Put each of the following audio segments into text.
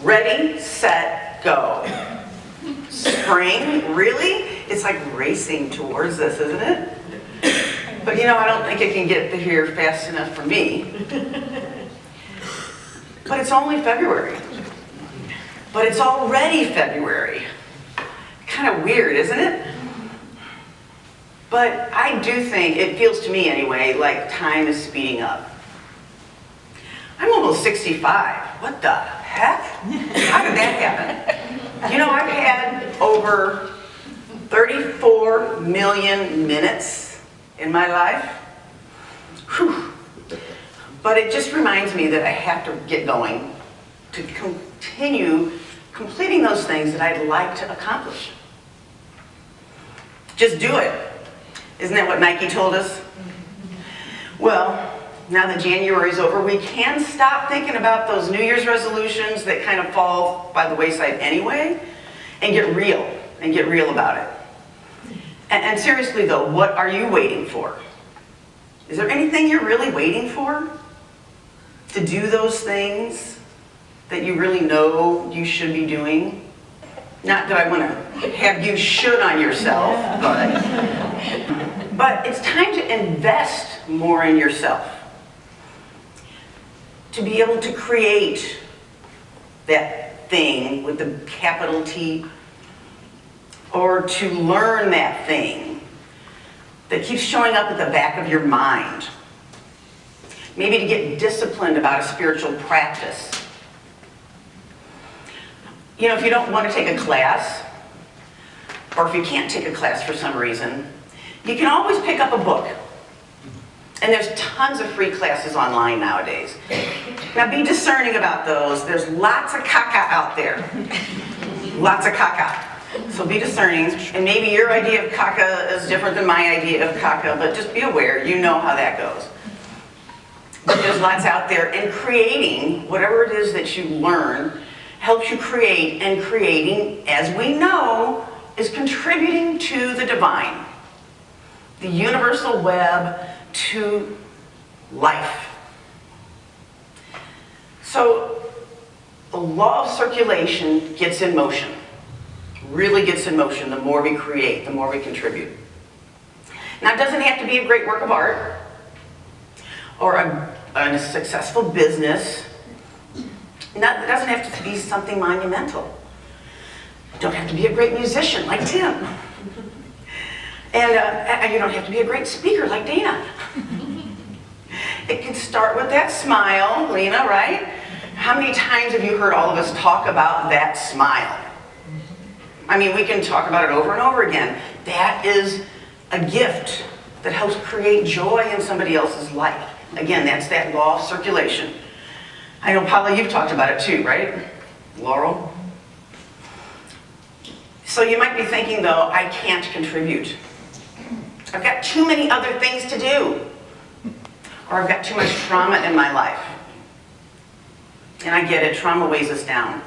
Ready, set, go. Spring, really? It's like racing towards us, isn't it? But you know, I don't think it can get here fast enough for me. But it's only February. But it's already February. Kind of weird, isn't it? But I do think, it feels to me anyway, like time is speeding up. I'm almost 65. What the heck? How did that happen? You know, I've had over 34 million minutes in my life. Whew. But it just reminds me that I have to get going to continue completing those things that I'd like to accomplish. Just do it. Isn't that what Nike told us? Well, now that January's over, we can stop thinking about those New Year's resolutions that kind of fall by the wayside anyway, and get real about it. And seriously though, what are you waiting for? Is there anything you're really waiting for? To do those things that you really know you should be doing? Not that I want to have you should on yourself, but it's time to invest more in yourself. To be able to create that thing with the capital T, or to learn that thing that keeps showing up at the back of your mind. Maybe to get disciplined about a spiritual practice. You know, if you don't want to take a class, or if you can't take a class for some reason, you can always pick up a book. And there's tons of free classes online nowadays. Now be discerning about those. There's lots of caca out there. Lots of caca. So be discerning. And maybe your idea of caca is different than my idea of caca, but just be aware, you know how that goes. But there's lots out there, and creating, whatever it is that you learn, helps you create, and creating, as we know, is contributing to the divine, the universal web to life. So the law of circulation gets in motion, really gets in motion the more we create, the more we contribute. Now it doesn't have to be a great work of art, or a successful business. It doesn't have to be something monumental. You don't have to be a great musician like Tim. And you don't have to be a great speaker like Dana. It can start with that smile, Lena, right? How many times have you heard all of us talk about that smile? I mean, we can talk about it over and over again. That is a gift that helps create joy in somebody else's life. Again, that's that law of circulation. I know, Paula, you've talked about it too, right? Laurel? So you might be thinking, though, I can't contribute. I've got too many other things to do. Or I've got too much trauma in my life. And I get it, trauma weighs us down.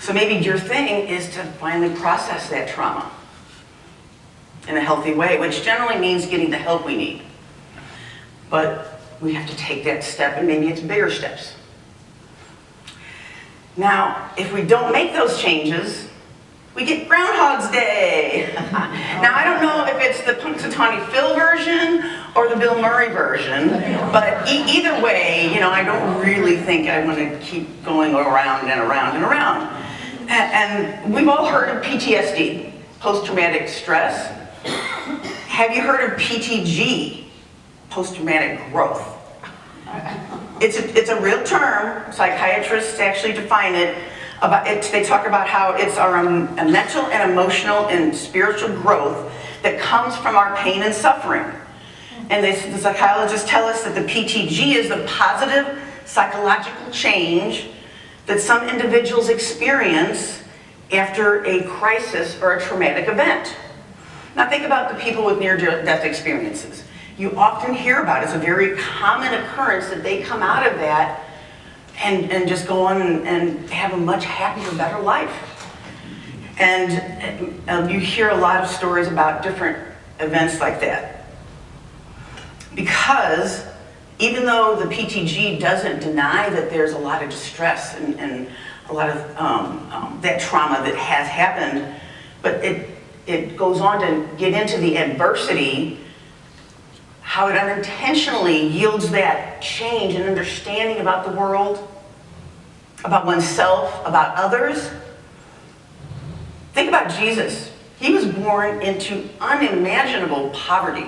So maybe your thing is to finally process that trauma in a healthy way, which generally means getting the help we need. But we have to take that step, and maybe it's bigger steps. Now, if we don't make those changes, we get Groundhog's Day. Now, I don't know if it's the Punxsutawney Phil version or the Bill Murray version, but either way, you know, I don't really think I want to keep going around and around and around. And we've all heard of PTSD, post-traumatic stress. Have you heard of PTG, post-traumatic growth? It's a real term. Psychiatrists actually define it. They talk about how it's our mental and emotional and spiritual growth that comes from our pain and suffering. And the psychologists tell us that the PTG is the positive psychological change that some individuals experience after a crisis or a traumatic event. Now think about the people with near-death experiences. You often hear about it. It's a very common occurrence that they come out of that and just go on and have a much happier, better life. And you hear a lot of stories about different events like that. Because Even though the PTG doesn't deny that there's a lot of distress and a lot of that trauma that has happened, but it goes on to get into the adversity, how it unintentionally yields that change and understanding about the world, about oneself, about others. Think about Jesus. He was born into unimaginable poverty.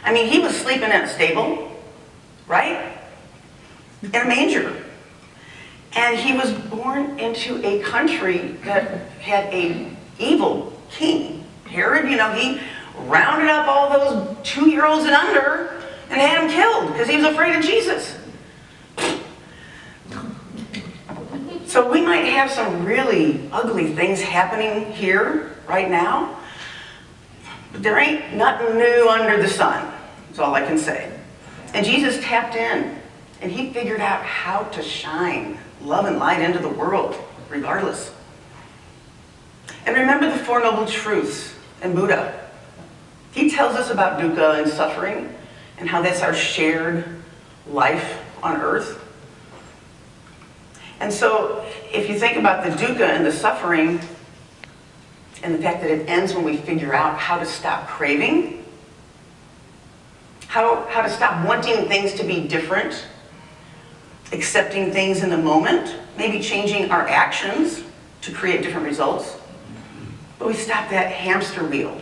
I mean, he was sleeping in a stable, right? In a manger. And he was born into a country that had an evil king. Herod, he rounded up all those 2-year-olds and under and had them killed because he was afraid of Jesus. So we might have some really ugly things happening here right now, but there ain't nothing new under the sun. That's all I can say. And Jesus tapped in, and he figured out how to shine love and light into the world, regardless. And remember the Four Noble Truths in Buddha. He tells us about dukkha and suffering, and how that's our shared life on earth. And so, if you think about the dukkha and the suffering, and the fact that it ends when we figure out how to stop craving, how to stop wanting things to be different, accepting things in the moment, maybe changing our actions to create different results. But we stop that hamster wheel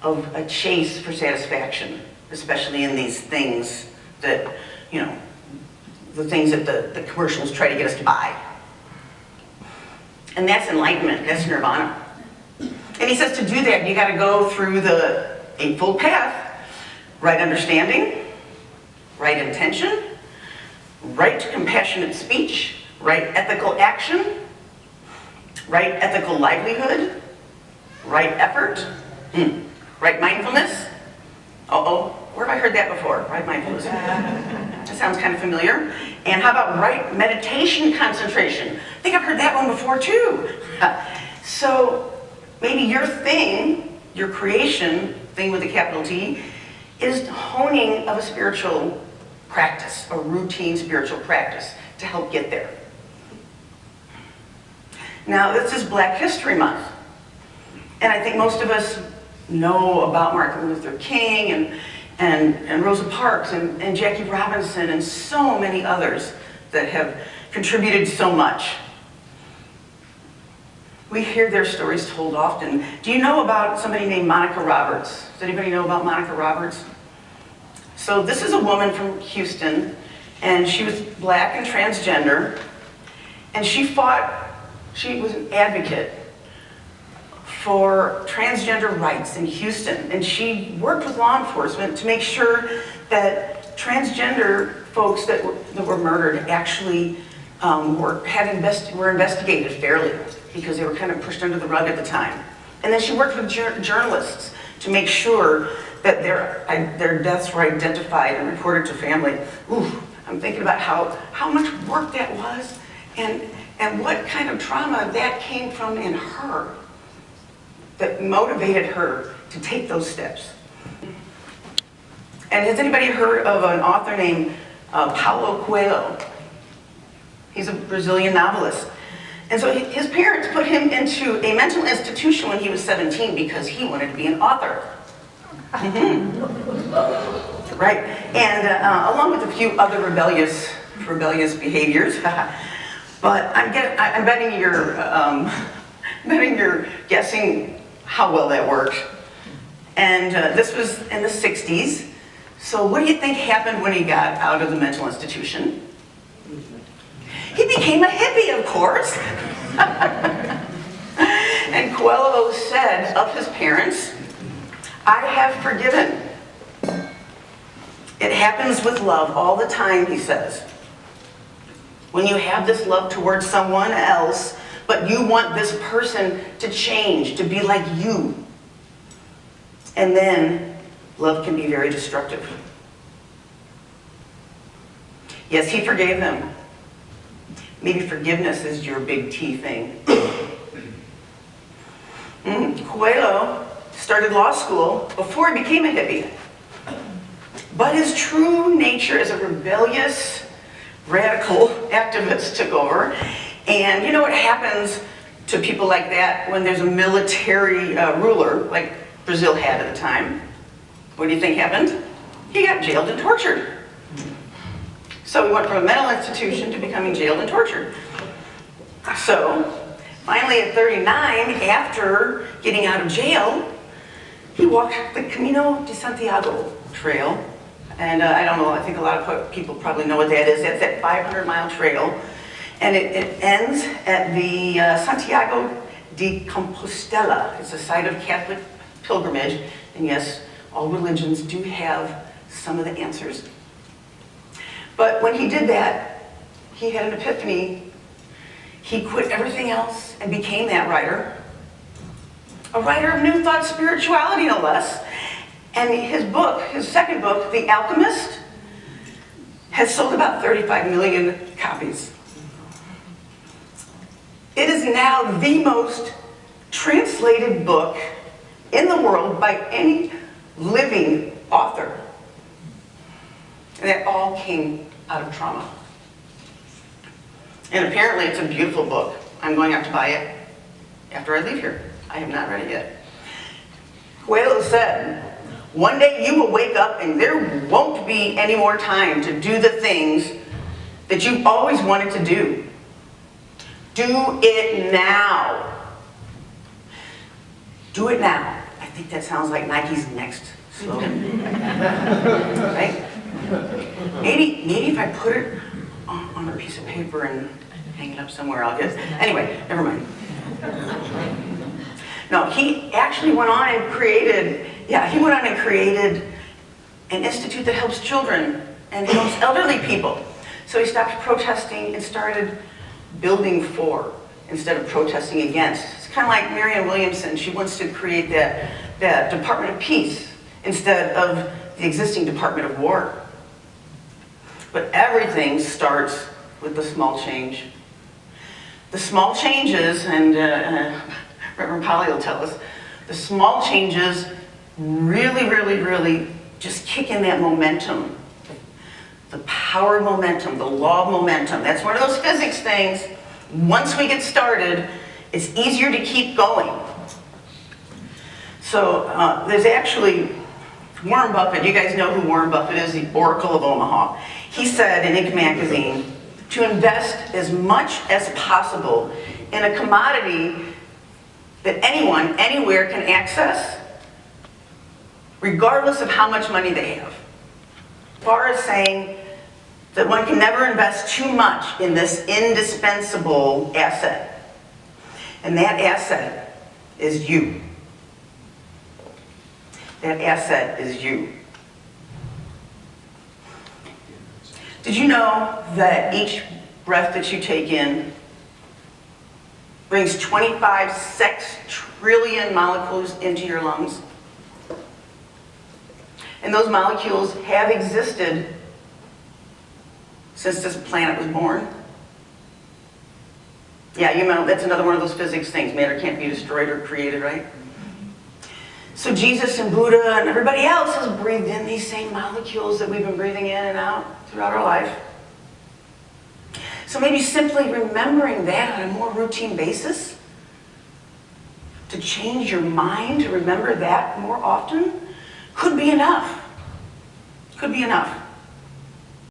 of a chase for satisfaction, especially in these things that, the things that the commercials try to get us to buy. And that's enlightenment, that's nirvana. And he says to do that, you got to go through the Eightfold Path: right understanding, right intention, right compassionate speech, right ethical action, right ethical livelihood, right effort, right mindfulness. Where have I heard that before? Right mindfulness. That sounds kind of familiar. And how about right meditation concentration? I think I've heard that one before too. So maybe your thing, your creation, thing with a capital T, is honing of a spiritual practice, a routine spiritual practice to help get there. Now, this is Black History Month. And I think most of us know about Martin Luther King and Rosa Parks and Jackie Robinson and so many others that have contributed so much. We hear their stories told often. Do you know about somebody named Monica Roberts? Does anybody know about Monica Roberts? So this is a woman from Houston, and she was Black and transgender, and she was an advocate for transgender rights in Houston, and she worked with law enforcement to make sure that transgender folks that were murdered actually were investigated fairly, because they were kind of pushed under the rug at the time. And then she worked with journalists to make sure that their deaths were identified and reported to family. Ooh, I'm thinking about how much work that was, and what kind of trauma that came from in her that motivated her to take those steps. And has anybody heard of an author named Paulo Coelho? He's a Brazilian novelist. And so his parents put him into a mental institution when he was 17 because he wanted to be an author. Right, and along with a few other rebellious behaviors. But I'm betting you're guessing how well that worked. And this was in the 60s. So what do you think happened when he got out of the mental institution? He became a hippie, of course. And Coelho said of his parents, "I have forgiven. It happens with love all the time," he says. When you have this love towards someone else, but you want this person to change, to be like you. And then love can be very destructive. Yes, he forgave them. Maybe forgiveness is your big T thing. Coelho started law school before he became a hippie. But his true nature as a rebellious, radical activist took over. And you know what happens to people like that when there's a military ruler, like Brazil had at the time? What do you think happened? He got jailed and tortured. So he went from a mental institution to becoming jailed and tortured. So finally at 39, after getting out of jail, he walked the Camino de Santiago trail. And I don't know, I think a lot of people probably know what that is. That's that 500-mile trail. And it ends at the Santiago de Compostela. It's a site of Catholic pilgrimage. And yes, all religions do have some of the answers. But when he did that, he had an epiphany. He quit everything else and became that writer. A writer of New Thought spirituality, no less. And his book, his second book, The Alchemist, has sold about 35 million copies. It is now the most translated book in the world by any living author. And that all came out of trauma. And apparently it's a beautiful book. I'm going out to buy it after I leave here. I have not read it yet. Coelho said, one day you will wake up and there won't be any more time to do the things that you've always wanted to do. Do it now. Do it now. I think that sounds like Nike's next slogan. Right? Maybe if I put it on a piece of paper and hang it up somewhere, I'll get it. Anyway, never mind. No, he actually went on and created an institute that helps children and helps elderly people. So he stopped protesting and started building for instead of protesting against. It's kind of like Marianne Williamson. She wants to create that Department of Peace instead of the existing Department of War. But everything starts with the small change. The small changes, and Reverend Polly will tell us, the small changes really just kick in that momentum. The power of momentum, the law of momentum. That's one of those physics things. Once we get started, it's easier to keep going. So there's actually Warren Buffett. You guys know who Warren Buffett is, the Oracle of Omaha. He said in Inc. magazine, to invest as much as possible in a commodity that anyone, anywhere can access, regardless of how much money they have. As far as saying that one can never invest too much in this indispensable asset. And that asset is you. That asset is you. Did you know that each breath that you take in brings 26 trillion molecules into your lungs? And those molecules have existed since this planet was born. Yeah, you know, that's another one of those physics things. Matter can't be destroyed or created, right? So Jesus and Buddha and everybody else has breathed in these same molecules that we've been breathing in and out throughout our life. So maybe simply remembering that on a more routine basis, to change your mind to remember that more often, could be enough. Could be enough.